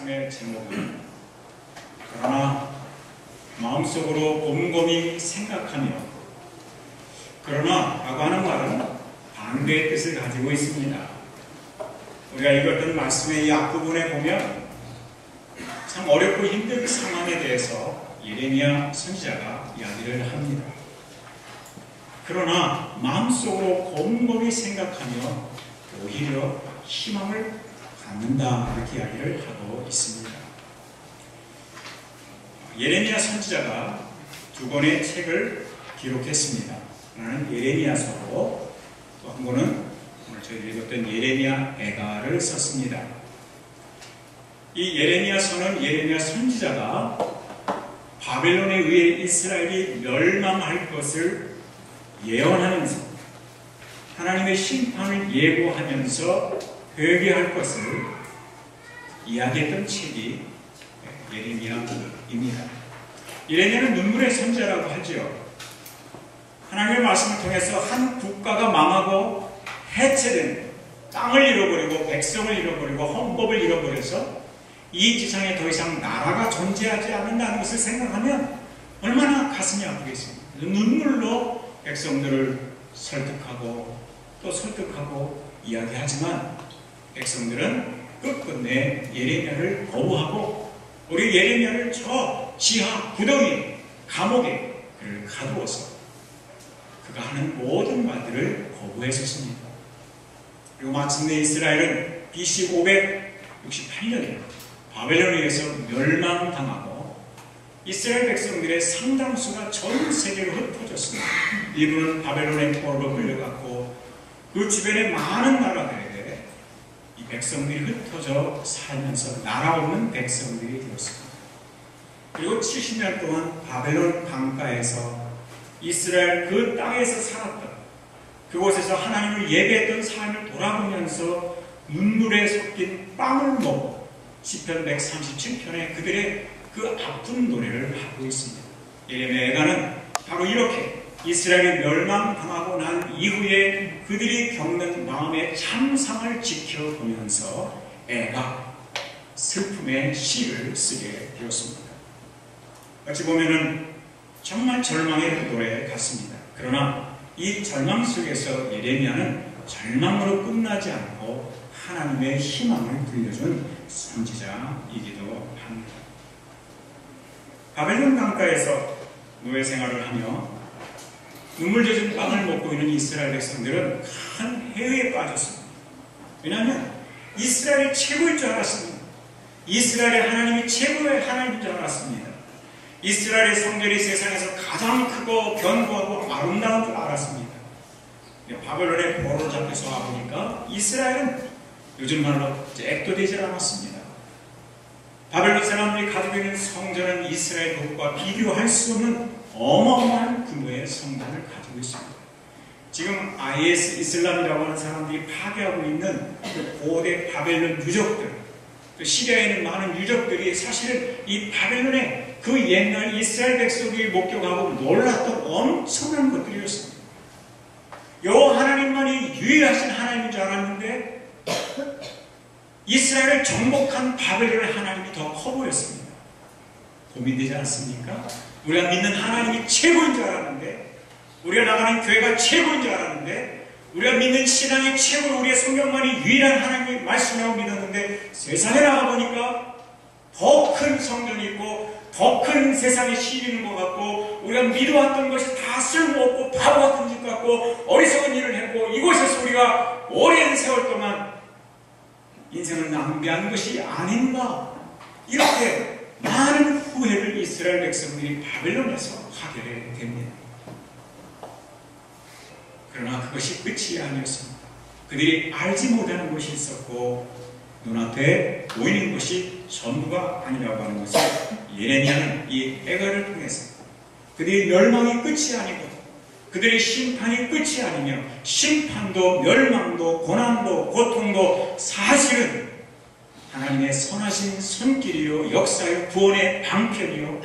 말씀의 제목은 그러나 마음속으로 곰곰이 생각하며 그러나 라고 하는 말은 반대의 뜻을 가지고 있습니다. 우리가 읽었던 말씀의 이 앞부분에 보면 참 어렵고 힘든 상황에 대해서 예레미야 선지자가 이야기를 합니다. 그러나 마음속으로 곰곰이 생각하며 오히려 희망을 갖는다, 이렇게 이야기를 하고 있습니다. 예레미야 선지자가 두 권의 책을 기록했습니다. 하나는 예레미야서고 또 한 권은 오늘 저희 읽었던 예레미야 애가를 썼습니다. 이 예레미야서는 예레미야 선지자가 바벨론에 의해 이스라엘이 멸망할 것을 예언하면서 하나님의 심판을 예고하면서 회개할 것을 이야기했던 책이 예레미야입니다. 예레미야는 눈물의 선지자라고 하죠. 하나님의 말씀을 통해서 한 국가가 망하고 해체된, 땅을 잃어버리고 백성을 잃어버리고 헌법을 잃어버려서 이 지상에 더 이상 나라가 존재하지 않는다는 것을 생각하면 얼마나 가슴이 아프겠습니까? 눈물로 백성들을 설득하고 또 설득하고 이야기하지만 백성들은 끝끝내 예레미야를 거부하고 우리 예레미야를 저 지하 구덩이 감옥에 그를 가두어서 그가 하는 모든 말들을 거부했었습니다. 그리고 마침내 이스라엘은 BC 568년에 바벨론에 의해서 멸망당하고 이스라엘 백성들의 상당수가 전 세계로 흩어졌습니다. 일부는 바벨론의 포로로 끌려갔고 그 주변의 많은 나라들에게 이 백성들이 흩어져 살면서 나라 없는 백성들이 되었습니다. 그리고 70년 동안 바벨론 강가에서 이스라엘 그 땅에서 살았던, 그곳에서 하나님을 예배했던 삶을 돌아보면서 눈물에 섞인 빵을 먹고 시편 137편에 그들의 그 아픈 노래를 하고 있습니다. 예레미야 애가는 바로 이렇게 이스라엘이 멸망당하고 난 이후에 그들이 겪는 마음의 참상을 지켜보면서 애가 슬픔의 시를 쓰게 되었습니다. 어찌 보면은 정말 절망의 노래 같습니다. 그러나 이 절망 속에서 예레미야는 절망으로 끝나지 않고 하나님의 희망을 들려준 선지자이기도 합니다. 바벨론 강가에서 노예 생활을 하며 눈물 젖은 빵을 먹고 있는 이스라엘 백성들은 큰 해외에 빠졌습니다. 왜냐하면 이스라엘이 최고일 줄 알았습니다. 이스라엘의 하나님이 최고의 하나님인 줄 알았습니다. 이스라엘의 성전이 세상에서 가장 크고 견고하고 아름다운 줄 알았습니다. 바벨론의 포로로 잡혀서 와보니까 이스라엘은 요즘 말로 잭도 되지 않았습니다. 바벨론 사람들이 가지고 있는 성전은 이스라엘 국과 비교할 수 없는 어마어마한 규모의 성전을 가지고 있습니다. 지금 IS 이슬람이라고 하는 사람들이 파괴하고 있는 그 고대 바벨론 유적들, 그 시리아에 있는 많은 유적들이 사실은 이 바벨론의 그 옛날 이스라엘 백성들이 목격하고 놀랐던 엄청난 것들이었습니다. 여호와 하나님만이 유일하신 하나님인 줄 알았는데 이스라엘을 정복한 바벨론의 하나님이 더 커 보였습니다. 고민되지 않습니까? 우리가 믿는 하나님이 최고인 줄 알았는데, 우리가 나가는 교회가 최고인 줄 알았는데, 우리가 믿는 신앙이 최고, 우리의 성경만이 유일한 하나님의 말씀이라고 믿었는데 세상에 나가보니까 더 큰 성전이 있고 더 큰 세상에 시리는 것 같고 우리가 믿어왔던 것이 다 쓸모없고 바보 같은 짓 같고 어리석은 일을 했고 이곳에서 우리가 오랜 세월 동안 인생을 낭비한 것이 아닌가, 이렇게 많은 후회를 이스라엘 백성들이 바벨론에서 하게 됩니다. 그러나 그것이 끝이 아니었습니다. 그들이 알지 못하는 것이 있었고 눈앞에 보이는 것이 전부가 아니라고 하는 것을 예레미야는 이 애가를 통해서 그들의 멸망이 끝이 아니고 그들의 심판이 끝이 아니며 심판도 멸망도 고난도 고통도 사실은 하나님의 선하신 손길이요 역사요 구원의 방편이요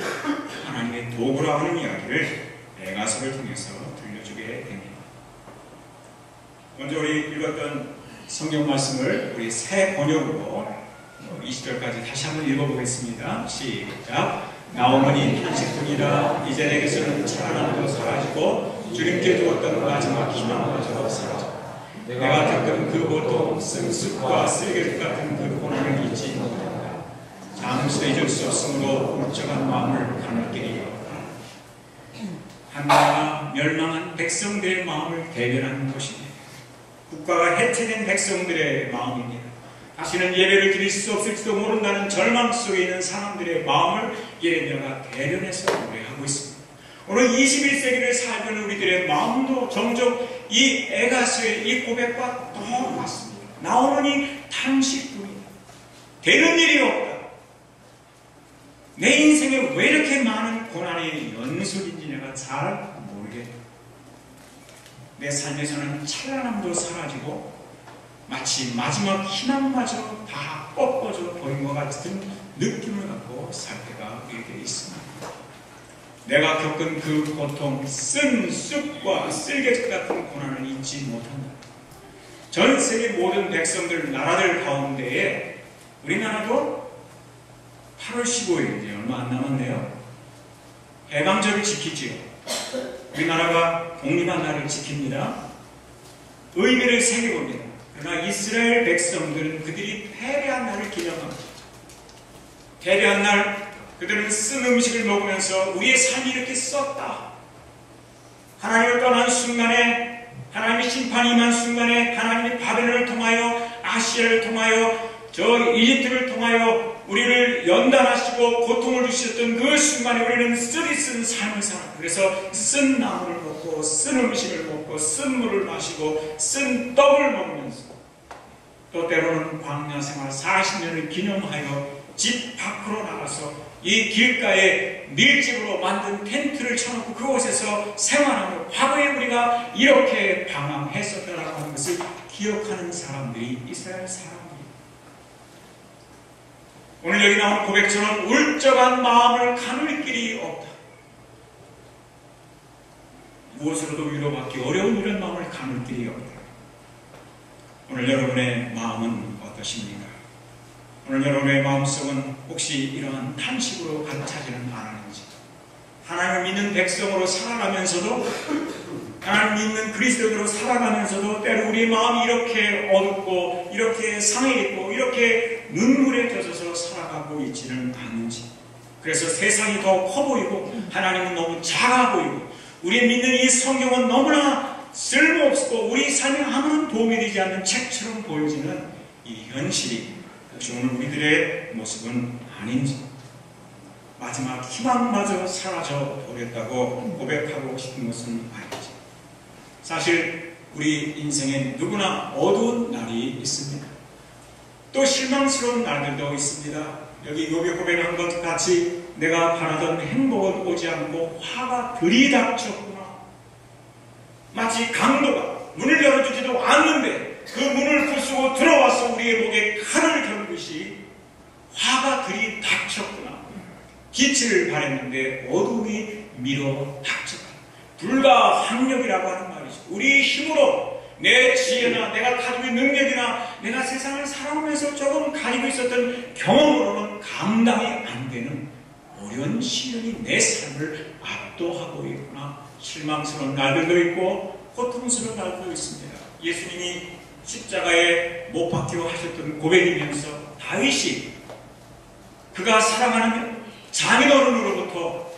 하나님의 도구라 하는 이야기를 애가서를 통해서 들려주게 됩니다. 먼저 우리 읽었던 성경 말씀을 우리 새 번역으로 20절까지 다시 한번 읽어보겠습니다. 시작. 나오머니 탄식뿐이라 이제 내게서는 찬란함도 사라지고 주님께 두었던 마지막 희망마저 사라져. 내가 겪은 그 고통, 습과 쓸개죽 같은 그 고난을 잊지 못한다. 잠시도 잊을 수 없으므로 울적한 마음을 가눌 길이 없다. 한나라가 멸망한 백성들의 마음을 대변하는 것입니다. 국가가 해체된 백성들의 마음입니다. 다시는 예배를 드릴 수 없을지도 모른다는 절망 속에 있는 사람들의 마음을 예레미야가 대변해서 노래하고 있습니다. 오늘 21세기를 살고 있는 우리들의 마음도 종종 이 에가서의 이 고백과 똑같습니다. 나오느니 탄식뿐이다. 되는 일이 없다. 내 인생에 왜 이렇게 많은 고난의 연속인지 내가 잘 모르겠다. 내 삶에서는 찬란함도 사라지고 마치 마지막 희망마저 다 꺾어져 버린 것 같은 느낌을 갖고 살 때가 우리에게 있습니다. 내가 겪은 그 고통, 쓴 쑥과 쓸개죽 같은 고난을 잊지 못한다. 전 세계 모든 백성들, 나라들 가운데에 우리나라도 8월 15일, 이제 얼마 안 남았네요. 해방절을 지키지요. 우리나라가 독립한 날을 지킵니다. 의미를 새겨봅니다. 그러나 이스라엘 백성들은 그들이 패배한 날을 기념합니다. 패배한 날 그들은 쓴 음식을 먹으면서 우리의 삶이 이렇게 썼다. 하나님을 떠난 순간에, 하나님의 심판이 임한 순간에 하나님이 바벨론을 통하여, 아시아를 통하여, 저 이집트를 통하여 우리를 연단하시고 고통을 주셨던 그 순간에 우리는 쓰리 쓴 삶을 살아. 그래서 쓴 나무를 먹고 쓴 음식을 먹고 쓴 물을 마시고 쓴 떡을 먹으면서 또 때로는 광야 생활 40년을 기념하여 집 밖으로 나가서 이 길가에 밀집으로 만든 텐트를 쳐놓고 그곳에서 생활하며 과거에 우리가 이렇게 방황했었다라고 하는 것을 기억하는 사람들이 이스라엘 사람들입니다. 오늘 여기 나온 고백처럼 울적한 마음을 가눌 길이 없다. 무엇으로도 위로받기 어려운 이런 마음을 가눌 길이 없다. 오늘 여러분의 마음은 어떠십니까? 오늘 여러분의 마음속은 혹시 이러한 탄식으로 가득 차지는 않았는지, 하나님을 믿는 백성으로 살아가면서도, 하나님 믿는 그리스도로 살아가면서도 때로 우리의 마음이 이렇게 어둡고 이렇게 상해있고 이렇게 눈물에 젖어서 살아가고 있지는 않는지, 그래서 세상이 더 커 보이고 하나님은 너무 작아 보이고 우리 믿는 이 성경은 너무나 쓸모없고 우리 삶에 아무런 도움이 되지 않는 책처럼 보여지는 이 현실이 혹시 오늘 우리들의 모습은 아닌지, 마지막 희망마저 사라져 버렸다고 고백하고 싶은 것은 아니지. 사실 우리 인생에 누구나 어두운 날이 있습니다. 또 실망스러운 날들도 있습니다. 여기 욥이 고백한 것 같이 내가 바라던 행복은 오지 않고 화가 들이닥쳤구나. 마치 강도가 문을 열어주지도 않는데 그 문을 부수고 들어와서 우리의 목에 칼을 겨누듯이 화가 들이닥쳤구나. 빛을 발했는데 어둠이 밀어닥쳤다. 불가항력이라고 하는 말이죠. 우리의 힘으로 내 지혜나 내가 가지고 있는 능력이나 내가 세상을 살아오면서 조금 가지고 있었던 경험으로는 감당이 안 되는 어려운 시련이 내 삶을 압도하고 있구나. 실망스러운 날들도 있고 고통스러운 날들도 있습니다. 예수님이 십자가에 못 박히고 하셨던 고백이면서 다윗이 그가 사랑하는 장인어른으로부터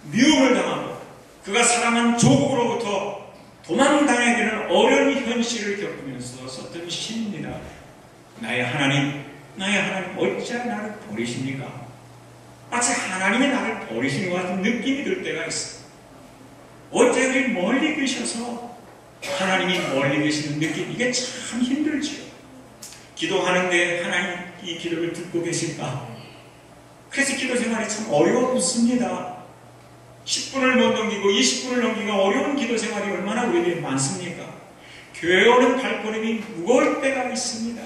미움을 당하고 그가 사랑한 조국으로부터 도망당해야 되는 어려운 현실을 겪으면서 썼던 시입니다. 나의 하나님 어찌 나를 버리십니까? 마치 하나님이 나를 버리시는 것 같은 느낌이 들 때가 있어요. 어째 우리 멀리 계셔서 하나님이 멀리 계시는 느낌, 이게 참 힘들지요. 기도하는데 하나님 이 기도를 듣고 계실까? 그래서 기도 생활이 참 어렵습니다. 10분을 못 넘기고 20분을 넘기가 어려운 기도 생활이 얼마나 우리에게 많습니까? 교회 오는 발걸음이 무거울 때가 있습니다.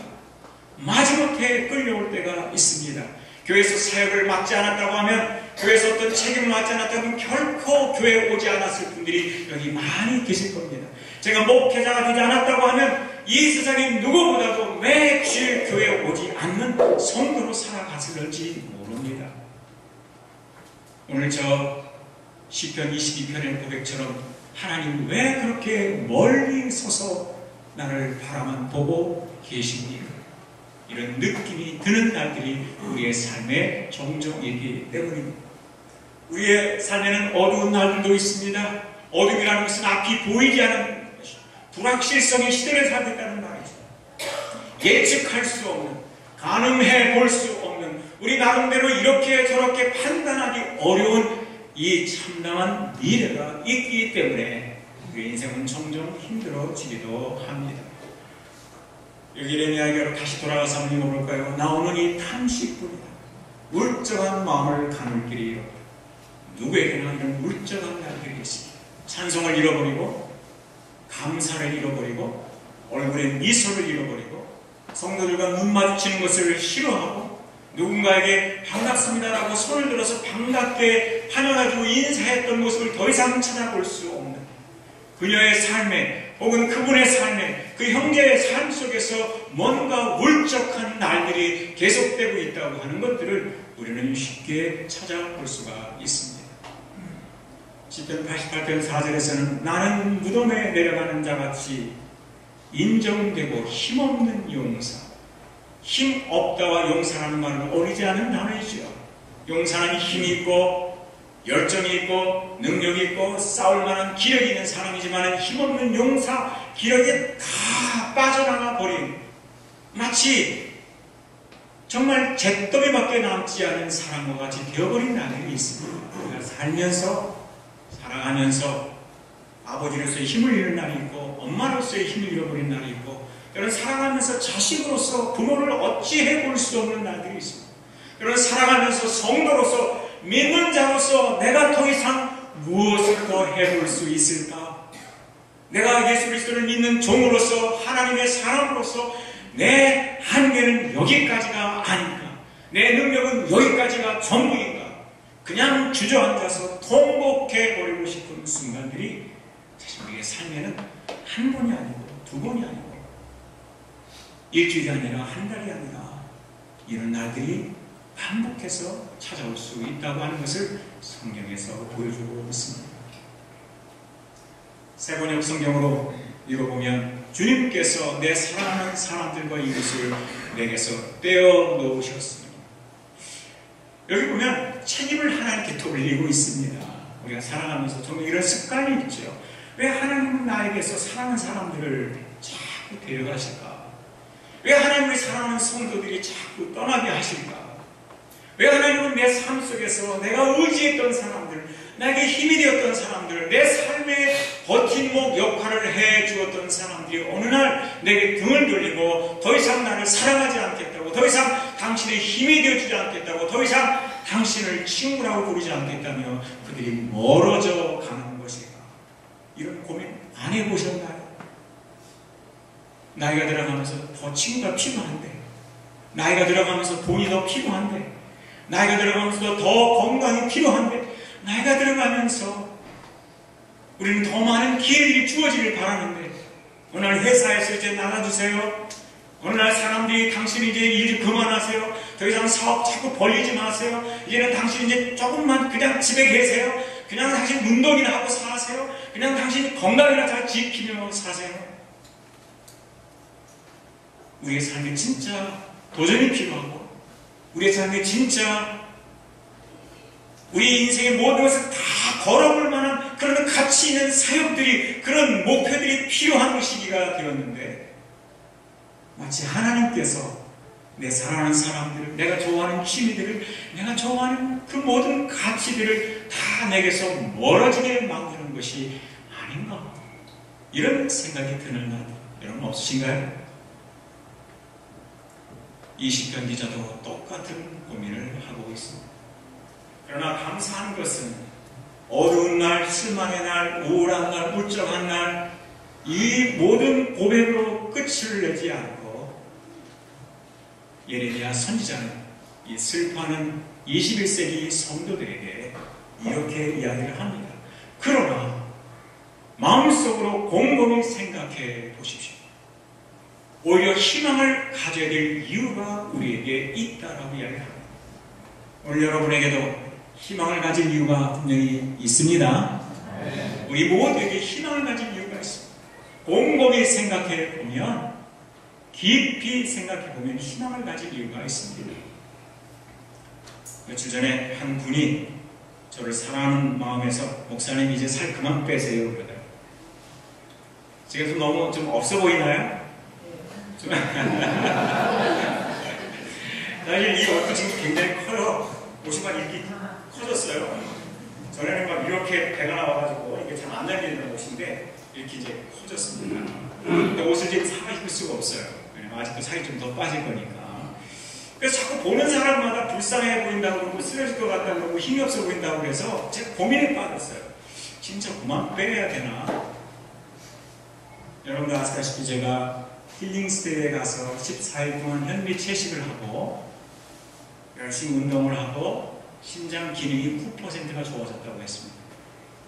마지못해 끌려올 때가 있습니다. 교회에서 사역을 맡지 않았다고 하면, 교회에서 어떤 책임을 맡지 않았다고 하면 결코 교회에 오지 않았을 분들이 여기 많이 계실 겁니다. 제가 목회자가 되지 않았다고 하면 이 세상에 누구보다도 매주 교회에 오지 않는 성도로 살아갔을지 모릅니다. 오늘 저 시편 22편의 고백처럼 하나님 왜 그렇게 멀리 서서 나를 바라만 보고 계십니까? 이런 느낌이 드는 날들이 우리의 삶에 종종 있기 때문입니다. 우리의 삶에는 어두운 날들도 있습니다. 어둠이라는 것은 앞이 보이지 않는 불확실성의 시대를 살고 있다는 말이죠. 예측할 수 없는, 가늠해 볼 수 없는, 우리 나름대로 이렇게 저렇게 판단하기 어려운 이 참담한 미래가 있기 때문에 우리 인생은 점점 힘들어지기도 합니다. 여기 에레미야에게로 다시 돌아가서 한번 읽어볼까요? 나오는 이 탐식뿐이다. 울적한 마음을 가눌 길이 이렇다. 누구에게나 이런 울적한 날들이 있습니다. 찬송을 잃어버리고, 감사를 잃어버리고, 얼굴에 미소를 잃어버리고, 성도들과 눈 마주치는 것을 싫어하고, 누군가에게 반갑습니다라고 손을 들어서 반갑게 환영해주고 인사했던 모습을 더 이상 찾아볼 수 없는 그녀의 삶에, 혹은 그분의 삶에, 그 형제의 삶 속에서 뭔가 울적한 날들이 계속되고 있다고 하는 것들을 우리는 쉽게 찾아볼 수가 있습니다. 시편 88편 4절에서는 나는 무덤에 내려가는 자같이 인정되고 힘없는 용사, 힘 없다와 용사라는 말은 어울리지 않은 단어이죠. 용사는 힘이 있고 열정이 있고 능력이 있고 싸울 만한 기력이 있는 사람이지만 힘없는 용사, 기력이 다 빠져나가 버린, 마치 정말 잿더미밖에 남지 않은 사람과 같이 되어버린 날들이 있습니다. 우리가 살면서, 살아가면서 아버지로서의 힘을 잃는 날이 있고 엄마로서의 힘을 잃어버린 날이 있고, 여러분 살아가면서 자식으로서 부모를 어찌해 볼 수 없는 날들이 있습니다. 여러분 살아가면서 성도로서, 믿는 자로서 내가 더 이상 무엇을 더 해볼 수 있을까? 내가 예수 그리스도를 믿는 종으로서, 하나님의 사람으로서 내 한계는 여기까지가 아닌가? 내 능력은 여기까지가 전부인가? 그냥 주저앉아서 통곡해버리고 싶은 순간들이 사실 우리의 삶에는 한 번이 아니고 두 번이 아니고 일주일이 아니라 한 달이 아니라 이런 날들이 반복해서 찾아올 수 있다고 하는 것을 성경에서 보여주고 있습니다. 세번역 성경으로 읽어보면 주님께서 내 사랑하는 사람들과 이웃을 내게서 떼어 놓으셨습니다. 여기 보면 책임을 하나님께 돌리고 있습니다. 우리가 살아가면서 정말 이런 습관이 있죠. 왜 하나님은 나에게서 사랑하는 사람들을 자꾸 데려가실까? 왜 하나님을 사랑하는 성도들이 자꾸 떠나게 하실까? 왜 하나님은 내 삶 속에서 내가 의지했던 사람들, 나에게 힘이 되었던 사람들, 내 삶의 버팀목 역할을 해주었던 사람들이 어느 날 내게 등을 돌리고 더 이상 나를 사랑하지 않겠다고, 더 이상 당신의 힘이 되어주지 않겠다고, 더 이상 당신을 친구라고 부르지 않겠다며 그들이 멀어져 가는 것일까? 이런 고민 안 해보셨나요? 나이가 들어가면서 더 친구가 필요한데, 나이가 들어가면서 돈이 더 필요한데, 나이가 들어가면서 더 건강이 필요한데, 나이가 들어가면서 우리는 더 많은 기회들이 주어지길 바라는데, 어느 날 회사에서 이제 나가주세요. 어느 날 사람들이 당신 이제 일 그만하세요. 더 이상 사업 자꾸 벌리지 마세요. 이제는 당신 이제 조금만 그냥 집에 계세요. 그냥 당신 운동이나 하고 사세요. 그냥 당신 건강이나 잘 지키며 사세요. 우리의 삶에 진짜 도전이 필요하고, 우리의 삶에 진짜 우리 인생의 모든 것을 다 걸어볼 만한 그런 가치 있는 사역들이, 그런 목표들이 필요한 시기가 되었는데, 마치 하나님께서 내 사랑하는 사람들을, 내가 좋아하는 취미들을, 내가 좋아하는 그 모든 가치들을 다 내게서 멀어지게 만드는 것이 아닌가, 이런 생각이 드는 날 여러분 없으신가요? 이 시편 기자도 똑같은 고민을 하고 있습니다. 그러나 감사한 것은 어두운 날, 실망의 날, 우울한 날, 울적한 날, 이 모든 고백으로 끝을 내지 않고 예레미야 선지자는 이 슬퍼하는 21세기 성도들에게 이렇게 이야기를 합니다. 그러나 마음속으로 곰곰이 생각해 보십시오. 오히려 희망을 가져야 될 이유가 우리에게 있다라고 이야기합니다. 오늘 여러분에게도 희망을 가질 이유가 분명히 있습니다. 우리 모두에게 희망을 가질 이유가 있습니다. 곰곰이 생각해 보면, 깊이 생각해 보면 희망을 가질 이유가 있습니다. 며칠 전에 한 분이 저를 사랑하는 마음에서 목사님 이제 살 그만 빼세요 그러더라고요. 제가 좀 너무 좀 없어 보이나요? 사실 이 옷도 지금 굉장히 커요. 옷이 막 이렇게 커졌어요. 전에는 막 이렇게 배가 나와가지고 이게 잘 안 달리는 옷인데 이렇게 이제 커졌습니다. 근데 옷을 지금 사 입을 수가 없어요. 왜냐면 아직도 살이 좀 더 빠질 거니까. 그래서 자꾸 보는 사람마다 불쌍해 보인다고 그러고 쓰러질 것 같다고 그러고 힘이 없어 보인다고 그래서 제가 고민에 빠졌어요. 진짜 그만 빼야 되나? 여러분도 아시다시피 제가 힐링스테이에 가서 14일 동안 현미 채식을 하고 열심히 운동을 하고 심장 기능이 9%가 좋아졌다고 했습니다.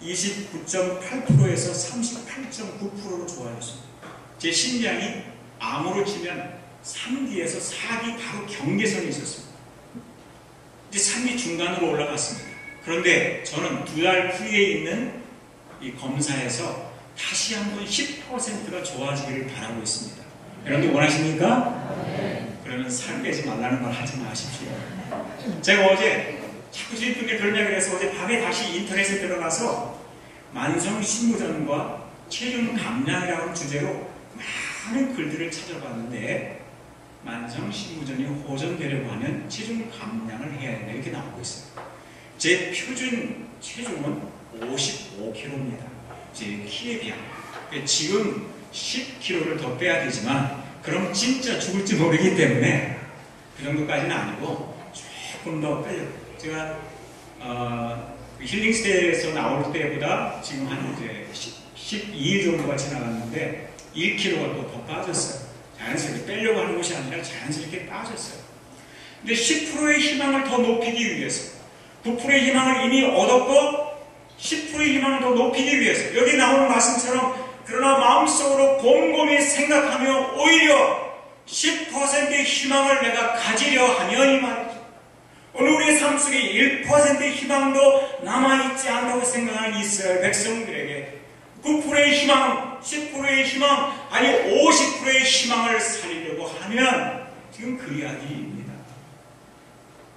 29.8%에서 38.9%로 좋아졌습니다. 제 심장이 암으로 치면 3기에서 4기 바로 경계선이 있었습니다. 이제 3기 중간으로 올라갔습니다. 그런데 저는 2달 후에 있는 이 검사에서 다시 한번 10%가 좋아지기를 바라고 있습니다. 여러분들 원하십니까? 그러면 살 빼지 말라는 말 하지 마십시오. 제가 어제 자꾸 주인분들 그런 이야기를 해서 어제 밤에 다시 인터넷에 들어가서 만성신무전과 체중 감량이라는 주제로 많은 글들을 찾아봤는데 만성신무전이 호전되려고 하면 체중 감량을 해야 된다 이렇게 나오고 있어요. 제 표준 체중은 55kg입니다. 제 키에 비하면. 지금 10kg를 더 빼야 되지만 그럼 진짜 죽을지 모르기 때문에 그 정도까지는 아니고 조금 더 빼려고. 제가 힐링스테이에서 나올 때보다 지금 한 이제 12일 정도가 지나갔는데 1kg가 또 더 빠졌어요. 자연스럽게 빼려고 하는 것이 아니라 자연스럽게 빠졌어요. 근데 10%의 희망을 더 높이기 위해서 9%의 희망을 이미 얻었고 10%의 희망을 더 높이기 위해서 여기 나오는 말씀처럼 그러나 마음속으로 곰곰이 생각하며 오히려 10%의 희망을 내가 가지려 하면 이 말이죠. 오늘 우리의 삶 속에 1%의 희망도 남아있지 않다고 생각하는 이스라엘 백성들에게 9%의 희망, 10%의 희망, 아니 50%의 희망을 살리려고 하면 지금 그 이야기입니다.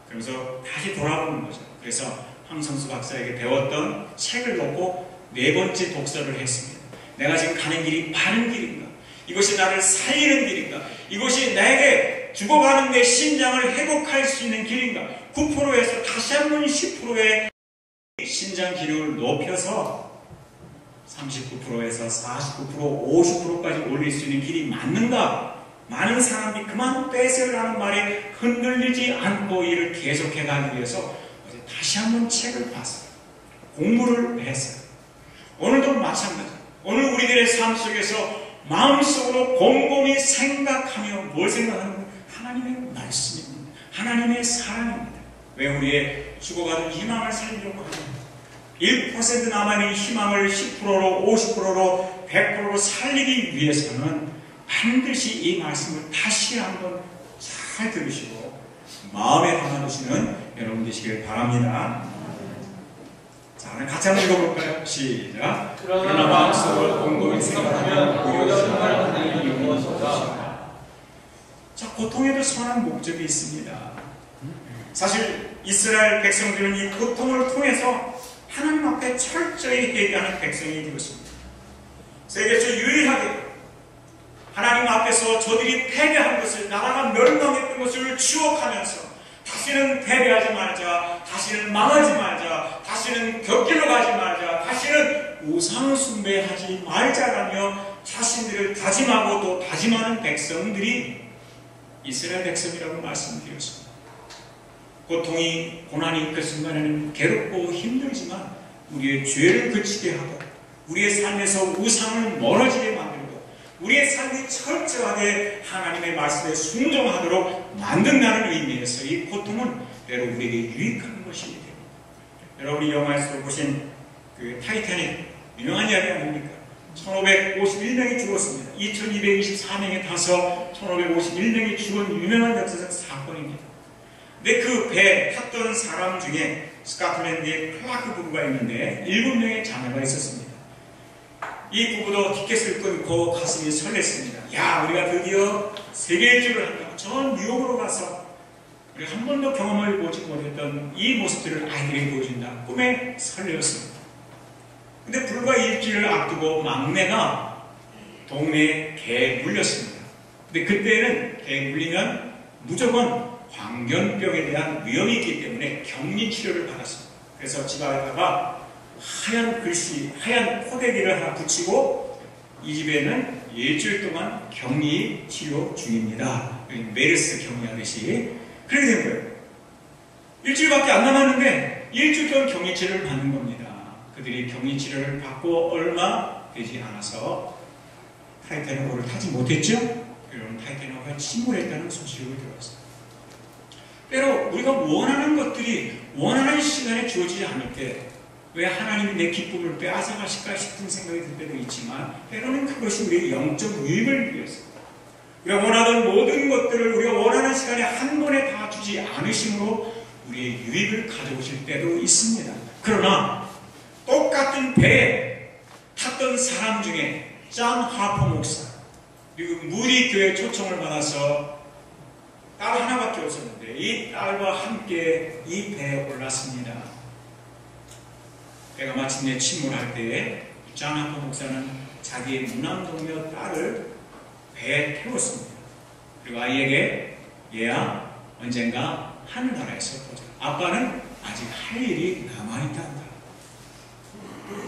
그래서 다시 돌아보는 거죠. 그래서 황성수 박사에게 배웠던 책을 놓고 4번째 독서를 했습니다. 내가 지금 가는 길이 바른 길인가? 이것이 나를 살리는 길인가? 이것이 나에게 죽어가는 내 심장을 회복할 수 있는 길인가? 9%에서 다시 한번 10%의 심장 기능을 높여서 39%에서 49%, 50%까지 올릴 수 있는 길이 맞는가? 많은 사람들이 그만 빼세요라는 말에 흔들리지 않고 이를 계속해 가기 위해서 어제 다시 한번 책을 봤어요. 공부를 했어요. 오늘도 마찬가지. 오늘 우리들의 삶 속에서 마음속으로 곰곰이 생각하며 뭘 생각하는 거예요? 하나님의 말씀입니다. 하나님의 사랑입니다. 왜 우리의 죽어가는 희망을 살리려고 합니다. 1% 남아있는 희망을 10%로 50%로 100%로 살리기 위해서는 반드시 이 말씀을 다시 한번 잘 들으시고 마음에 담아두시는 여러분 되시길 바랍니다. 자, 오늘 같이 한번 읽어볼까요? 시작. 그러나 마음속으로 곰곰이 생각하면 오히려 희망을 받는 이유는 무엇이다. 자, 고통에도 선한 목적이 있습니다. 사실 이스라엘 백성들은 이 고통을 통해서 하나님 앞에 철저히 회개하는 백성이 되었습니다. 세계에서 유일하게 하나님 앞에서 저들이 패배한 것을, 나라가 멸망했던 것을 추억하면서 다시는 패배하지 말자, 다시는 망하지 말자, 다시는 곁길로 가지 말자, 다시는 우상 숭배하지 말자라며 자신들을 다짐하고 또 다짐하는 백성들이 이스라엘 백성이라고 말씀드렸습니다. 고통이, 고난이 그 순간에는 괴롭고 힘들지만 우리의 죄를 그치게 하고 우리의 삶에서 우상을 멀어지게 만들고 우리의 삶이 철저하게 하나님의 말씀에 순종하도록 만든다는 의미에서 이 고통은 때로 우리에게 유익한 것이 됩니다. 여러분이 영화에서 보신 그 타이타닉 유명한 이야기 아닙니까? 1551명이 죽었습니다. 2224명이 타서 1551명이 죽은 유명한 역사적 사건입니다. 근데 그 배 탔던 사람 중에 스코틀랜드의 클라크 부부가 있는데 7명의 자녀가 있었습니다. 이 부부도 티켓을 끊고 가슴이 설렜습니다. 야, 우리가 드디어 세계 일주를 한다. 전 뉴욕으로 가서 우리가 한 번도 경험을 보지 못했던 이 모습들을 아이들에게 보여준다. 꿈에 설레었습니다. 근데 불과 일주일을 앞두고 막내가 동네에 개에 물렸습니다. 근데 그때는 개에 물리면 무조건 광견병에 대한 위험이 있기 때문에 격리 치료를 받았습니다. 그래서 집 앞에다가 하얀 글씨, 하얀 포대기를 하나 붙이고 이 집에는 일주일 동안 격리 치료 중입니다. 메르스 격리하듯이 그렇게 된 거예요. 일주일밖에 안 남았는데 일주일 동안 격리 치료를 받는 겁니다. 그들이 격리 치료를 받고 얼마 되지 않아서 타이타닉호를 타지 못했죠? 여러분, 타이타닉호가 침몰했다는 소식을 들었어요. 때로 우리가 원하는 것들이 원하는 시간에 주어지지 않을 때 왜 하나님이 내 기쁨을 빼앗아가실까 싶은 생각이 들 때도 있지만 때로는 그것이 우리의 영적 유익을 위해서 우리가 원하던 모든 것들을 우리가 원하는 시간에 한 번에 다 주지 않으심으로 우리의 유익을 가져오실 때도 있습니다. 그러나 똑같은 배에 탔던 사람 중에 존 하퍼 목사, 그리고 무디 교회 초청을 받아서 딸 하나밖에 없었는데 이 딸과 함께 이 배에 올랐습니다. 배가 마침내 침몰할 때에 존 하퍼 목사는 자기의 무남동녀 딸을 배에 태웠습니다. 그리고 아이에게 얘야 언젠가 하늘나라에서 보자. 아빠는 아직 할 일이 남아있단다.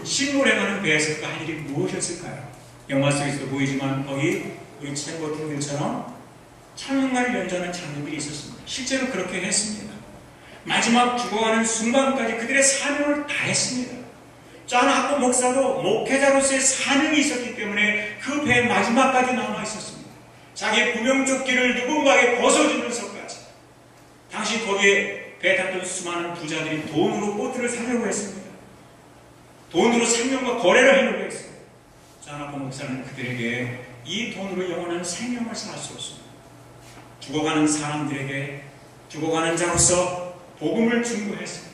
침몰해 가는 배에서 할 일이 무엇이었을까요? 영화 속에서도 보이지만 거기 우리 챔버튼들처럼 창문을 연주하는 장면들이 있었습니다. 실제로 그렇게 했습니다. 마지막 죽어가는 순간까지 그들의 사명을 다했습니다. 존 하퍼 목사도 목회자로서의 사명이 있었기 때문에 그 배의 마지막까지 남아 있었습니다. 자기의 구명조끼를 누군가에게 벗어주면서까지. 당시 거기에 배에 탔던 수많은 부자들이 돈으로 보트를 사려고 했습니다. 돈으로 생명과 거래를 하려고 했어요. 존 하퍼 목사는 그들에게 이 돈으로 영원한 생명을 살 수 없습니다. 죽어가는 사람들에게 죽어가는 자로서 복음을 증거했습니다.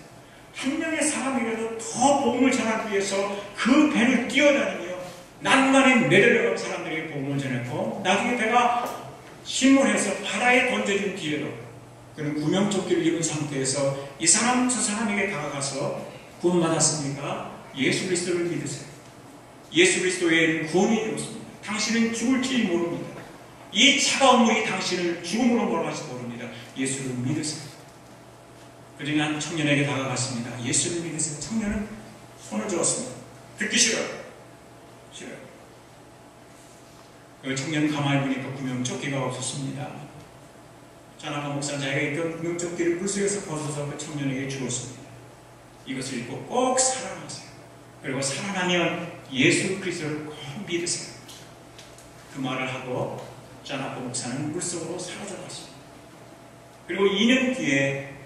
한 명의 사람이라도 더 복음을 전하기 위해서 그 배를 뛰어다니며 낭만에 내려간 사람들에게 복음을 전했고 나중에 배가 침몰해서 바다에 던져진 뒤에도 그는 구명조끼를 입은 상태에서 이 사람 저 사람에게 다가가서 구원받았습니까? 예수 그리스도를 믿으세요. 예수 그리스도 외에는 구원이 없습니다. 당신은 죽을지 모릅니다. 이 차가운 물이 당신을 죽음으로 몰아갈지 모릅니다. 예수를 믿으세요. 그중에 한 청년에게 다가갔습니다. 예수를 믿으세요. 청년은 손을 저었습니다. 듣기 싫어요. 싫어요. 그 청년 가만히 보니까 구명조끼가 없었습니다. 존 하퍼 목사는 자기가 입던 구명조끼를 물속에서 벗어서 그 청년에게 주었습니다. 이것을 입고 꼭 살아나세요. 그리고 살아나면 예수 그리스도를 꼭 믿으세요. 그 말을 하고 존 하퍼 목사는 물속으로 사라져갔습니다. 그리고 2년 뒤에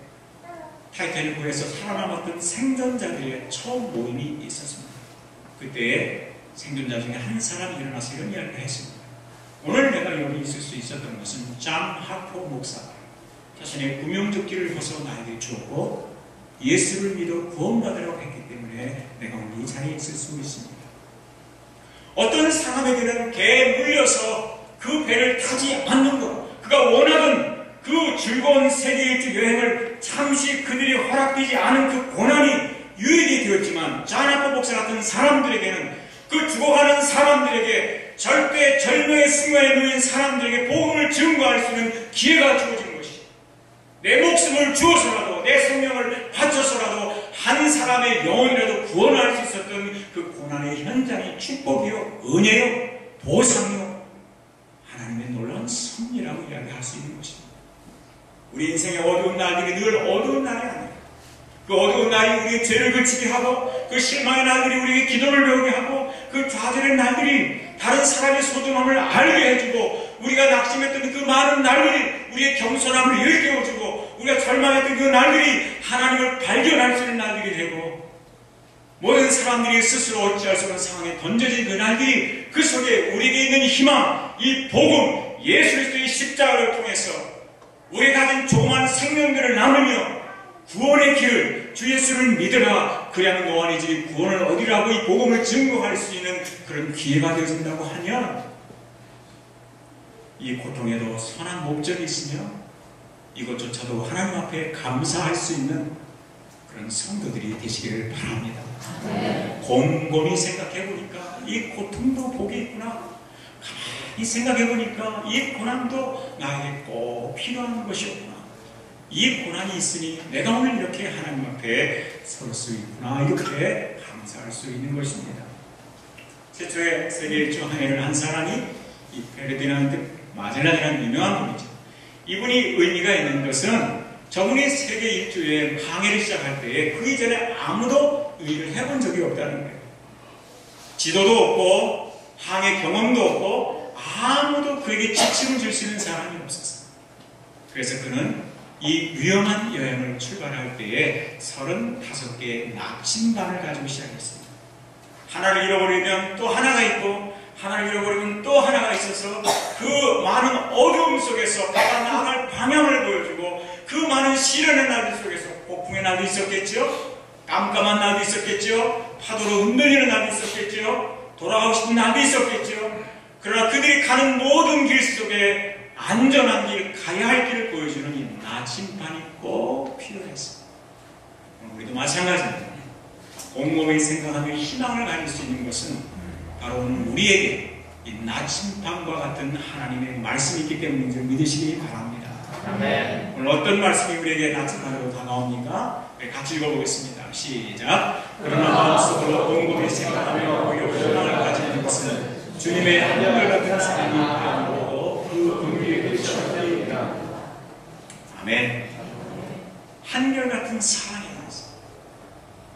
타이타닉호에서 살아남았던 생존자들의 처음 모임이 있었습니다. 그때 생존자 중에 한 사람이 일어나서 이런 이야기를 했습니다. 오늘 내가 여기 있을 수 있었던 것은 존 하퍼 목사가 자신의 구명조끼를 벗어 나에게 주었고 예수를 믿어 구원받으라고 했기 때문에 내가 오늘 이 자리에 있을 수 있습니다. 어떤 사람에게는 개에 물려서 그 배를 타지 않는 것, 그가 원하던 그 즐거운 세계일주 여행을 잠시 그들이 허락되지 않은 그 고난이 유익이 되었지만 존 하퍼 목사 같은 사람들에게는 그 죽어가는 사람들에게 절대 절명의 순간에 놓인 사람들에게 복음을 증거할 수 있는 기회가 주어진 것이 내 목숨을 주어서라도 내 생명을 바쳐서라도 한 사람의 영혼이라도 구원할 수 있었던 그 고난의 현장이 축복이요 은혜요 보상이요 하나님의 놀라운 섭리라고 이야기할 수 있는 것입니다. 우리 인생의 어두운 날들이 늘 어두운 날이 아니에요. 그 어두운 날이 우리의 죄를 그치게 하고 그 실망의 날들이 우리에게 기도를 배우게 하고 그 좌절의 날들이 다른 사람의 소중함을 알게 해주고 우리가 낙심했던 그 많은 날들이 우리의 겸손함을 일깨워주고 우리가 절망했던 그 날들이 하나님을 발견할 수 있는 날들이 되고 모든 사람들이 스스로 어찌할 수 없는 상황에 던져진 그날들이 그 속에 우리에게 있는 희망, 이 복음, 예수 그리스도의 십자가를 통해서 우리가 가진 조그만 생명들을 나누며 구원의 길을 주 예수를 믿으라 그리하면 노안이지 구원을 얻으라고 이 복음을 증거할 수 있는 그런 기회가 되어진다고 하면 이 고통에도 선한 목적이 있으며 이것조차도 하나님 앞에 감사할 수 있는 그런 성도들이 되시기를 바랍니다. 곰곰이 생각해보니까 이 고통도 복이 있구나. 가만히 생각해보니까 이 고난도 나에게 꼭 필요한 것이었구나. 이 고난이 있으니 내가 오늘 이렇게 하나님 앞에 설 수 있구나. 이렇게 감사할 수 있는 것입니다. 최초의 세계 일주 항해를 한 사람이 이 페르디난드 마젤란이라는 유명한 분이죠. 이분이 의미가 있는 것은 저분이 세계 일주에 항해를 시작할 때에 그 이전에 아무도 일을 해본 적이 없다는 거예요. 지도도 없고 항해 경험도 없고 아무도 그에게 지침을 줄 수 있는 사람이 없었어요. 그래서 그는 이 위험한 여행을 출발할 때에 35개의 나침반을 가지고 시작했습니다. 하나를 잃어버리면 또 하나가 있고 하나를 잃어버리면 또 하나가 있어서 그 많은 어려움 속에서 내가 나아갈 방향을 보여주고 그 많은 시련의 날들 속에서 폭풍의 날도 있었겠죠. 깜깜한 날도 있었겠죠. 파도로 흔들리는 날도 있었겠죠. 돌아가고 싶은 날도 있었겠죠. 그러나 그들이 가는 모든 길 속에 안전한 길, 가야 할 길을 보여주는 이 나침반이 꼭 필요했습니다. 우리도 마찬가지입니다. 곰곰이 생각하며 희망을 가질 수 있는 것은 바로 오늘 우리에게 이 나침반과 같은 하나님의 말씀이 있기 때문인 줄 믿으시기 바랍니다. 아멘. 오늘 어떤 말씀이 우리에게 나침반으로 다가옵니까? 같이 읽어보겠습니다. 시작. 그러나 마음속으로 곰곰이 생각하며 오히려 희망을 가지는 것은 주님의 한결같은 사랑이 바라보고 그 긍휼의 끝이옵나이다. 아멘. 한결같은 사랑이 나왔습니다.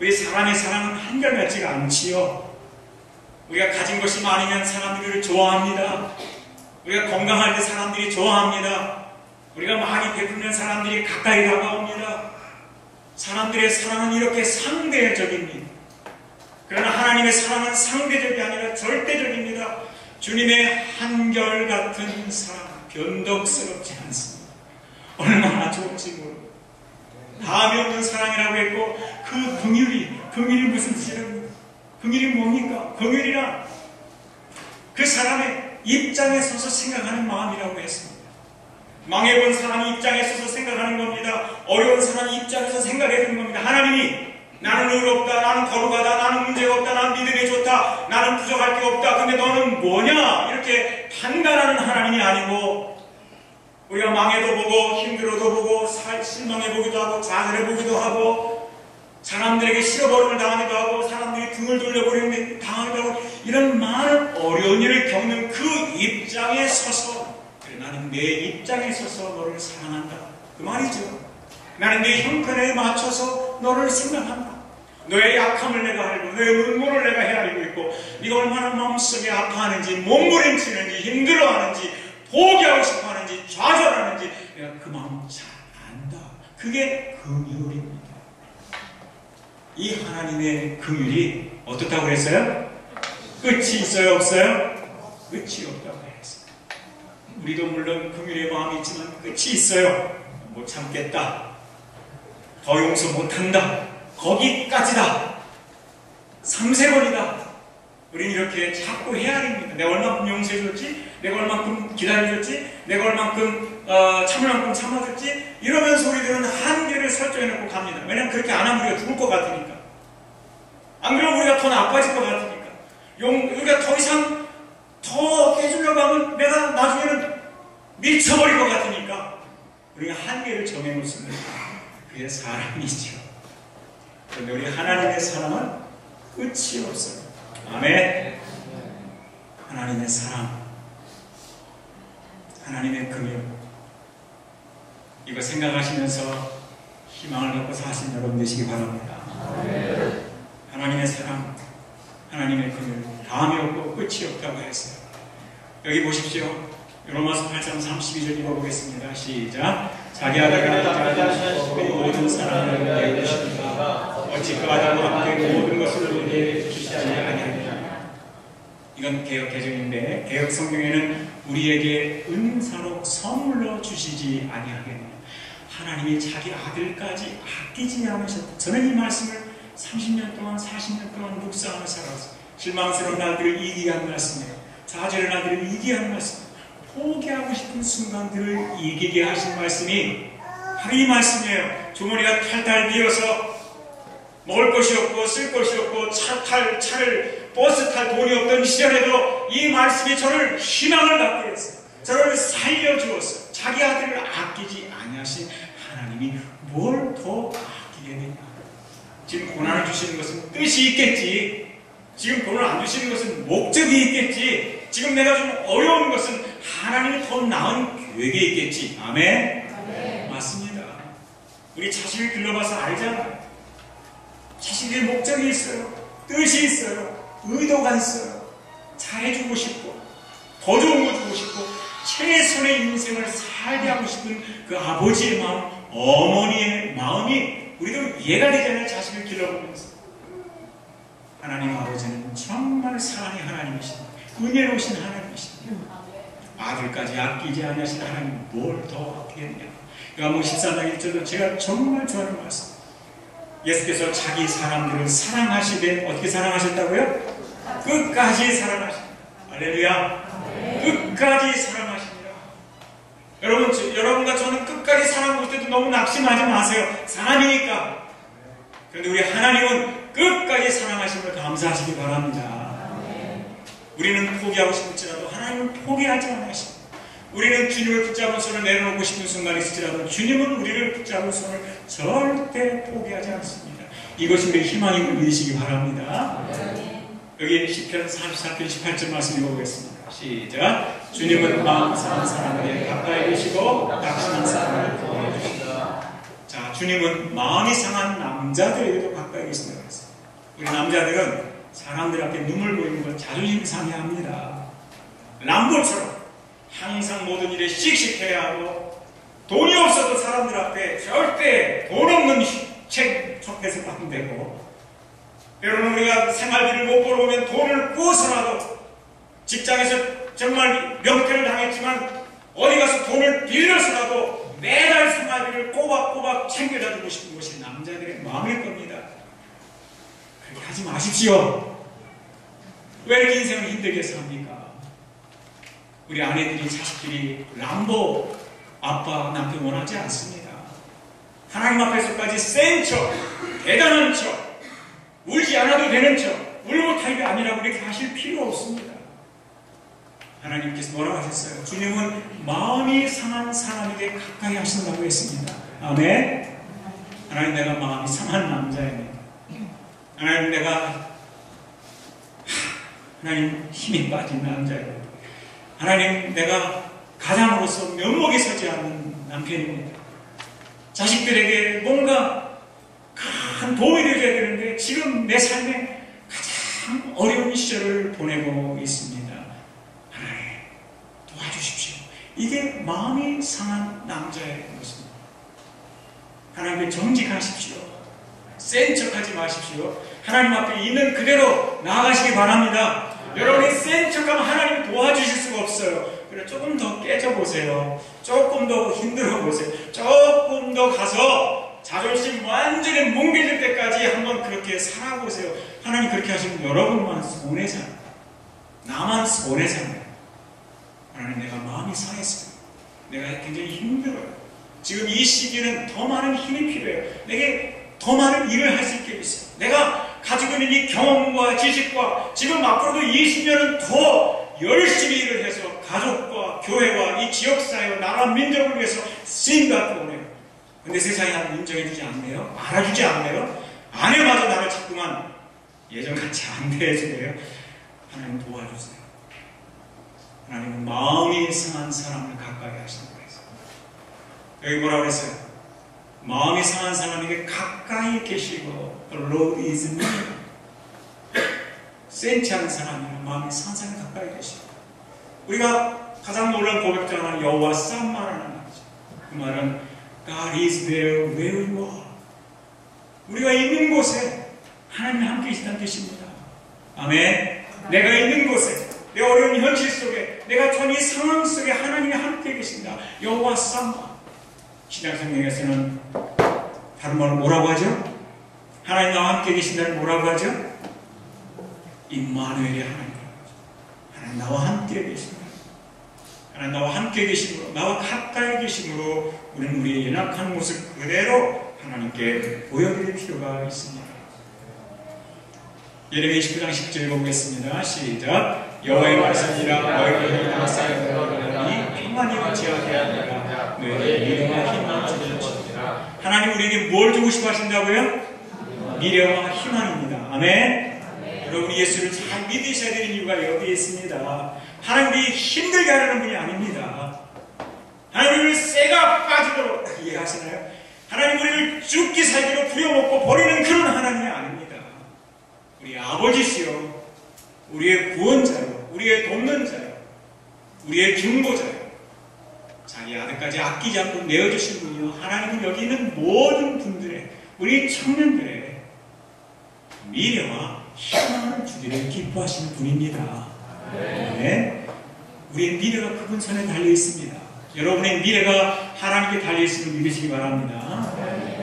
우리 사람의 사랑은 한결같지가 않지요. 우리가 가진 것이 많으면 사람들이 우리를 좋아합니다. 우리가 건강할 때 사람들이 좋아합니다. 우리가 많이 베풀면 사람들이 가까이 다가옵니다. 사람들의 사랑은 이렇게 상대적입니다. 그러나 하나님의 사랑은 상대적이 아니라 절대적입니다. 주님의 한결같은 사랑, 변덕스럽지 않습니다. 얼마나 좋은지 모르고 다음이 없는 사랑이라고 했고 그 긍휼이 무슨 뜻이랍니까? 긍휼이 뭡니까? 긍휼이란 그 사람의 입장에 서서 생각하는 마음이라고 했습니다. 망해본 사람 입장에 서서 생각하는 겁니다. 어려운 사람 입장에서 생각해 주는 겁니다. 하나님이 나는 의롭다, 나는 거룩하다, 나는 문제가 없다, 나는 믿음이 좋다, 나는 부족할 게 없다. 근데 너는 뭐냐? 이렇게 판단하는 하나님이 아니고 우리가 망해도 보고 힘들어도 보고 실망해 보기도 하고 좌절해 보기도 하고 사람들에게 실어버림을 당하기도 하고 사람들이 등을 돌려버리는 당하기도 하고 이런 많은 어려운 일을 겪는 그 입장에 서서 그래, 나는 내 입장에 서서 너를 사랑한다. 그 말이죠. 나는 내 형편에 맞춰서 너를 생각한다. 너의 약함을 내가 알고 너의 눈물을 내가 헤아리고 있고 네가 얼마나 마음속에 아파하는지 몸부림치는지 힘들어하는지 포기하고 싶어하는지 좌절하는지 내가 그 마음 잘 안다. 그게 긍휼입니다. 이 하나님의 긍휼이 어떻다고 그랬어요? 끝이 있어요? 없어요? 끝이 없다고 했어요. 우리도 물론 긍휼의 마음이 있지만 끝이 있어요. 못 참겠다. 더 용서 못한다. 거기까지다. 3세번이다. 우리는 이렇게 자꾸 헤아립니다. 내가 얼만큼 용서해줬지? 내가 얼만큼 기다려줬지? 내가 얼만큼 참을 만큼 참아줬지? 이러면서 우리들은 한계를 설정해놓고 갑니다. 왜냐하면 그렇게 안 하면 우리가 죽을 것 같으니까. 안 그러면 우리가 더 나빠질 것 같으니까. 우리가 더 이상 더 깨주려고 하면 내가 나중에는 미쳐버릴 것 같으니까 우리가 한계를 정해놓습니다. 그게 사랑이죠. 그런데 우리 하나님의 사랑은 끝이 없어요. 아멘. 하나님의 사랑, 하나님의 긍휼, 이거 생각하시면서 희망을 갖고 사신 여러분 되시기 바랍니다. 아멘. 하나님의 사랑, 하나님의 긍휼, 다음이 없고 끝이 없다고 했어요. 여기 보십시오. 로마서 8장 32절 읽어보겠습니다. 시작. 자기 아들을 모든 사랑을 내어주십니다. 어찌 그 아담과 함께 모든 것을 우리에게 주시지 아니하느냐. 이건 개역 개정인데 개역 성경에는 우리에게 은사로 선물로 주시지 아니하겠느냐. 하나님이 자기 아들까지 아끼지 않으셨다. 저는 이 말씀을 30년 동안 40년 동안 묵상하며 살아서 실망스러운 날들을 이기게 한 말씀이에요. 좌절의 날들을 이기게 한 말씀, 포기하고 싶은 순간들을 이기게 하신 말씀이 바로 이 말씀이에요. 주머니가 탈탈 비어서 먹을 것이 없고 쓸 것이 없고 버스 탈 돈이 없던 시절에도 이 말씀이 저를 희망을 갖게 했어요. 저를 살려주었어요. 자기 아들을 아끼지 아니하신 하나님이 뭘 더 아끼겠느냐. 지금 고난을 주시는 것은 뜻이 있겠지. 지금 돈을 안 주시는 것은 목적이 있겠지. 지금 내가 좀 어려운 것은 하나님이 더 나은 계획이 있겠지. 아멘? 아멘. 맞습니다. 우리 자식을 길러봐서 알잖아요. 자식의 목적이 있어요. 뜻이 있어요. 의도가 있어요. 잘해주고 싶고 더 좋은 거 주고 싶고 최선의 인생을 살게 하고 싶은 그 아버지의 마음, 어머니의 마음이 우리도 이해가 되잖아요. 자식을 길러보면서. 하나님 아버지는 정말 사랑의 하나님이십니다. 은혜로우신 하나님이십니다. 아들까지 아끼지 않으신 하나님 뭘 더 아끼겠냐. 요한복음 14장 1절도 제가 정말 좋아하는 말씀. 예수께서 자기 사람들을 사랑하시되 어떻게 사랑하셨다고요? 끝까지 사랑하십니다. 할렐루야. 끝까지 사랑하십니다. 여러분과 저는 끝까지 사랑할 때도 너무 낙심하지 마세요. 사람이니까. 그런데 우리 하나님은 끝까지 사랑하심을 감사하시기 바랍니다. 우리는 포기하고 싶을지라도 하나님은 포기하지 않으십니다. 우리는 주님을 붙잡은 손을 내려놓고 싶은 순간이 있을지라도 주님은 우리를 붙잡은 손을 절대 포기하지 않습니다. 이것이 우리의 희망임을 믿으시기 바랍니다. 여기 시편 44편 18절 말씀 읽어보겠습니다. 시작. 주님은 마음 상한 사람에게 가까이 계시고 낙심한 사람을 도와주시다. 자, 주님은 마음이 상한 남자들에게도 가까이 계신다고 했어요. 우리 남자들은 사람들 앞에 눈물 보이는 걸 자존심 상해합니다. 람보처럼 항상 모든 일에 씩씩해야 하고 돈이 없어도 사람들 앞에 절대 돈 없는 척해서 하면 되고, 때로는 우리가 생활비를 못 벌어오면 돈을 구워서라도 직장에서 정말 명패를 당했지만 어디 가서 돈을 빌려서라도 매달 생활비를 꼬박꼬박 챙겨다 주고 싶은 것이 남자들의 마음일 겁니다. 그렇게 하지 마십시오. 왜 이렇게 인생을 힘들게 삽니까? 우리 아내들이 자식들이 람보 아빠 남편 원하지 않습니다. 하나님 앞에서까지 센 척, 대단한 척, 울지 않아도 되는 척, 울고 탈이 아니라고 이렇게 하실 필요 없습니다. 하나님께서 뭐라고 하셨어요? 주님은 마음이 상한 사람에게 가까이 하신다고 했습니다. 아멘. 하나님, 내가 마음이 상한 남자입니다. 하나님, 하나님 힘이 빠진 남자예요. 하나님, 내가 가장으로서 면목이 서지 않는 남편입니다. 자식들에게 뭔가 큰 도움이 되어야 되는데 지금 내 삶에 가장 어려운 시절을 보내고 있습니다. 하나님, 도와주십시오. 이게 마음이 상한 남자의 모습입니다. 하나님께 정직하십시오. 센 척하지 마십시오. 하나님 앞에 있는 그대로 나아가시기 바랍니다. 여러분이 센 척하면 하나님 도와주실 수가 없어요. 그래, 조금 더 깨져보세요. 조금 더 힘들어보세요. 조금 더 가서 자존심 완전히 뭉개질 때까지 한번 그렇게 살아보세요. 하나님 그렇게 하시면 여러분만 손해잖아요. 나만 손해잖아요. 하나님, 내가 마음이 상했어요. 내가 굉장히 힘들어요. 지금 이 시기는 더 많은 힘이 필요해요. 내게 더 많은 일을 할 수 있게 해주세요. 내가 가지고 있는 이 경험과 지식과 지금 앞으로도 20년은 더 열심히 일을 해서 가족과 교회와 이 지역사회와 나라 민족을 위해서 쓰임받고 오네요. 근데 세상이 나를 인정해주지 않네요. 알아주지 않네요. 아내마저 나를 자꾸만 예전같이 안 대해주네요. 하나님 도와주세요. 하나님은 마음이 상한 사람을 가까이 하신다고 했어요. 여기 뭐라고 했어요? 마음이 상한 사람에게 가까이 계시고 The Lord is near. 센치 않은 사람이나 마음이 상한 사람이 가까이 계시고, 우리가 가장 놀라운 고백 중 하나는 여호와 쌈마라는 말이죠. 그 말은 God is there where you are. 우리가 있는 곳에 하나님이 함께 계신다는 뜻입니다. 아멘. 내가 있는 곳에, 내 어려운 현실 속에, 내가 처한 이 상황 속에 하나님이 함께 계신다. 여호와 삼마. 신약성경에서는 다른 말로 뭐라고 하죠? 하나님 나와 함께 계신다는 뭐라고 하죠? 임마누엘의 하나님. 하나님 나와 함께 계신다. 하나님 나와 함께 계심으로, 나와 가까이 계심으로 우리는 우리의 연약한 모습 그대로 하나님께 보여드릴 필요가 있습니다. 예레미야 29장 10절 읽어보겠습니다. 시작. 여호와의 말씀이라 너희를 향하사였노니 평안히 어찌하게 하리라. 너희의 미래와 희망을 주시리라. 하나님 우리에게 뭘 주고 싶어 하신다고요? 미래와 희망입니다. 아멘. 여러분 예수를 잘 믿으셔야 되는 이유가 여기에 있습니다. 하나님이 힘들게 하려는 분이 아닙니다. 하나님 우리를 쇠가 빠지도록, 이해하시나요? 하나님 우리를 죽기 살기로 부려먹고 버리는 그런 하나님이 아닙니다. 우리의 아버지시요, 우리의 구원자요, 우리의 돕는 자요, 우리의 중보자요, 자기 아들까지 아끼지 않고 내어주신 분이요. 하나님은 여기 있는 모든 분들의, 우리 청년들의 미래와 희망을 주기를 기뻐하시는 분입니다. 네. 우리의 미래가 그분 손에 달려 있습니다. 여러분의 미래가 하나님께 달려 있음을 믿으시기 바랍니다.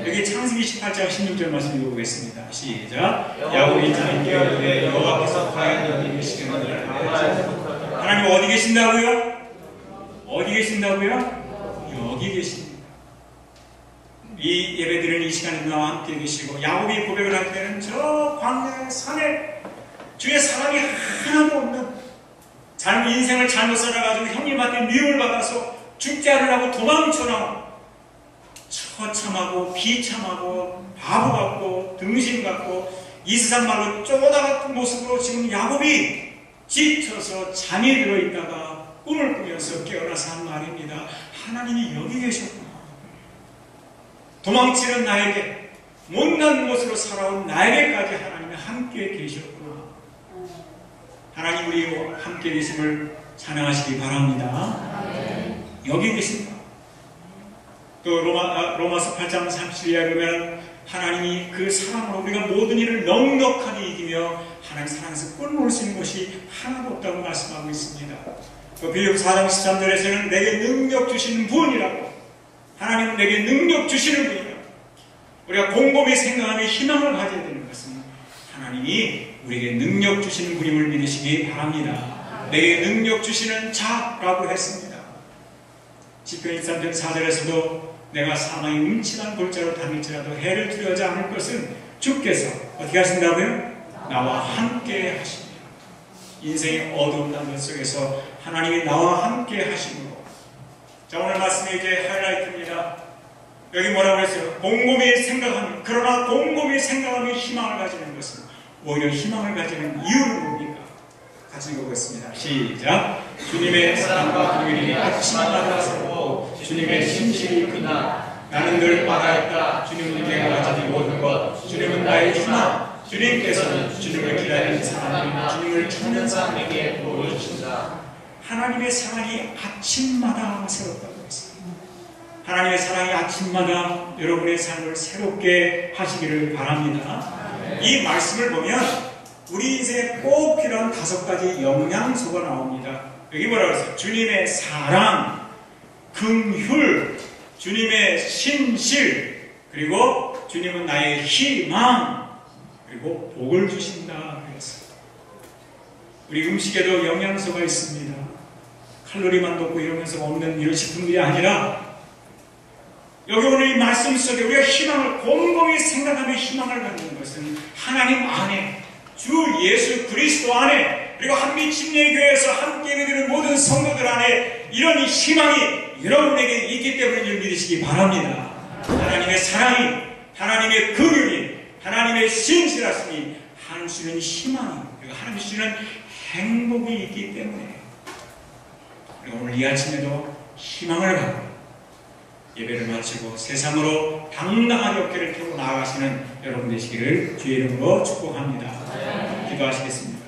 여기 창세기 18장 16절 말씀 읽어보겠습니다. 시작. 야곱이 자기께 이르되 여호와께서 과연 어디 계시겠느냐. 하나님 어디 계신다고요? 어디 계신다고요? 여기 계십니다. 이 예배드리는 이 시간에 나와 함께 계시고, 야곱이 고백을 할 때는 저 광야의 산에 주의 사람이 하나도 없는, 인생을 잘못 살아가지고 형님한테 미움을 받아서 죽지 않으려고 도망쳐 나온 처참하고 비참하고 바보 같고 등신 같고 이 세상 말로 쪼다 같은 모습으로 지금 야곱이 지쳐서 잠이 들어있다가 꿈을 꾸면서 깨어나서 한 말입니다. 하나님이 여기 계셨구나. 도망치는 나에게, 못난 모습으로 살아온 나에게까지 하나님이 함께 계셨구나. 하나님 우리와 함께 계심을 찬양하시기 바랍니다. 여기 계십니다. 또 로마서 8장 30절에 보면 하나님이 그 사랑으로 우리가 모든 일을 넉넉하게 이기며 하나님 사랑에서 꿀물 수 있는 것이 하나도 없다고 말씀하고 있습니다. 또 빌립보 4장 13절에서는 내게 능력 주시는 분이라고, 하나님은 내게 능력 주시는 분이라고. 우리가 곰곰이 생각하며 희망을 가져야 되는 것은 하나님이 우리에게 능력 주시는 분임을 믿으시기 바랍니다. 내게 능력 주시는 자라고 했습니다. 시편 23편 4절에서도 내가 사망의 음침한 골짜로 다닐지라도 해를 두려워하지 않을 것은 주께서 어떻게 하신다고요? 나와 함께 하십니다. 인생의 어두운 나무 속에서 하나님이 나와 함께 하심으로. 자, 오늘 말씀의 이제 하이라이트입니다. 여기 뭐라고 했어요? 곰곰이 생각하며, 그러나 곰곰이 생각하며 희망을 가지는 것은, 오히려 희망을 가지는 이유는 뭡니까? 같이 읽어보겠습니다. 시작. 주님의 사랑과 긍휼이 아침마다 새롭고 주님의 신실이 크나 나는 늘 바라였다. 주님은 내가 가진 모든 것, 주님은 나의 희망. 주님께서는 주님을 기다리는 사람이나 주님을 찾는 사람에게 보여주신다. 하나님의 사랑이 아침마다 새롭다고 했습니다. 하나님의 사랑이 아침마다 여러분의 삶을 새롭게 하시기를 바랍니다. 이 말씀을 보면 우리 인생에 꼭 필요한 5가지 영양소가 나옵니다. 여기 뭐라고 했어요? 주님의 사랑, 긍휼, 주님의 신실, 그리고 주님은 나의 희망, 그리고 복을 주신다 그랬어요. 우리 음식에도 영양소가 있습니다. 칼로리만 높고 이러면서 없는 이런 식품들이 아니라 여기 오늘 이 말씀 속에 우리가 희망을 곰곰이 생각하며 희망을 갖는 것은 하나님 안에, 주 예수 그리스도 안에, 그리고 한빛침례교회에서 함께 믿는 모든 성도들 안에 이런 희망이 여러분에게 있기 때문에 믿으시기 바랍니다. 하나님의 사랑이, 하나님의 긍휼이, 하나님의 신실하심이 하나님 주시는 희망이, 그리고 하나님 주시는 행복이 있기 때문에 그리고 오늘 이 아침에도 희망을 갖고 예배를 마치고 세상으로 당당하게 어깨를 펴고 나아가시는 여러분 되시기를 주의 이름으로 축복합니다. 기도하시겠습니다.